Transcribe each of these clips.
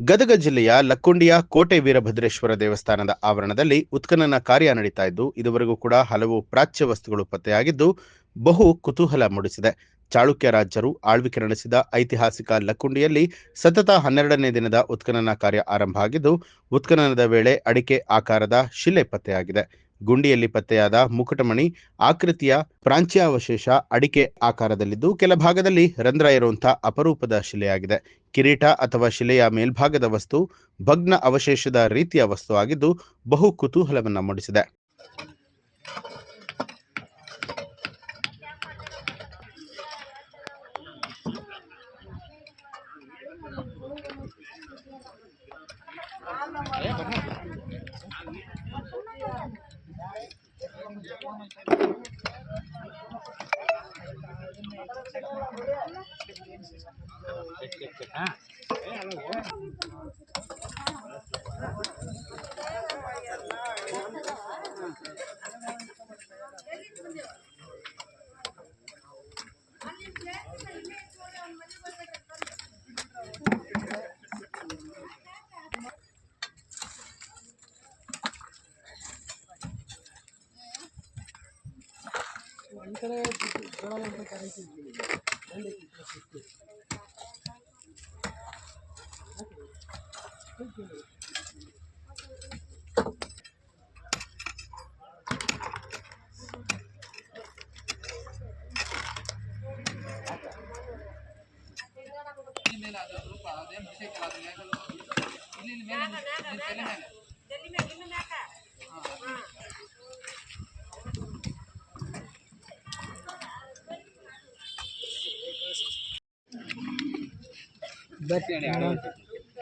ಗದಗ ಜಿಲ್ಲೆಯ ಲಕ್ಕುಂಡಿಯ ಕೋಟೆ ವೀರಭದ್ರೇಶ್ವರ ದೇವಸ್ಥಾನದ ಆವರಣದಲ್ಲಿ ಉತ್ಖನನ ಕಾರ್ಯ ನಡೀತಾ ಇದ್ದು, ಇದುವರೆಗೂ ಕೂಡ ಹಲವು ಪ್ರಾಚ್ಯ ವಸ್ತುಗಳು ಪತ್ತೆಯಾಗಿದ್ದು ಬಹು ಕುತೂಹಲ ಮೂಡಿಸಿದೆ. ಚಾಳುಕ್ಯ ರಾಜರು ಆಳ್ವಿಕೆ ನಡೆಸಿದ ಐತಿಹಾಸಿಕ ಲಕ್ಕುಂಡಿಯಲ್ಲಿ ಸತತ 12ನೇ ದಿನದ ಉತ್ಖನನ ಕಾರ್ಯ ಆರಂಭ ಆಗಿದ್ದು, ಉತ್ಖನನದ ವೇಳೆ ಅಡಿಕೆ ಆಕಾರದ ಶಿಲೆ ಪತ್ತೆಯಾಗಿದೆ. ಗುಂಡಿಯಲ್ಲಿ ಪತ್ತೆಯಾದ ಮುಕುಟಮಣಿ ಆಕೃತಿಯ ಪ್ರಾಚ್ಯಾವಶೇಷ ಅಡಿಕೆ ಆಕಾರದಲ್ಲಿದ್ದು, ಕೆಲ ಭಾಗದಲ್ಲಿ ರಂಧ್ರ ಇರುವಂತಹ ಅಪರೂಪದ ಶಿಲೆಯಾಗಿದೆ. ಕಿರೀಟ ಅಥವಾ ಶಿಲೆಯ ಮೇಲ್ಭಾಗದ ವಸ್ತು ಭಗ್ನ ಅವಶೇಷದ ರೀತಿಯ ವಸ್ತು ಆಗಿದ್ದು ಬಹು ಕುತೂಹಲವನ್ನ ಮೂಡಿಸಿದೆ.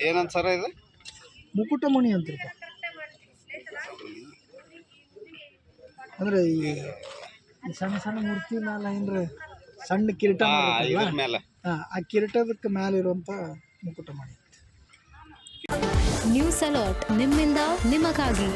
ಏನಂತಾರ ಇದು? ಮುಕುಟಮಣಿ ಅಂತ ಅಂದ್ರೆ ಈ ಸಣ್ಣ ಸಣ್ಣ ಮೂರ್ತಿ ಮೇಲೆ ಏನ್ರ ಸಣ್ಣ ಕಿರೀಟ ಆ ಕಿರೀಟದಕ್ಕೆ ಮೇಲೆ ಇರುವಂತ ಮುಕುಟಮಣಿ. ನ್ಯೂಸ್ ಅಲರ್ಟ್ ನಿಮ್ಮಿಂದ ನಿಮಗಾಗಿ.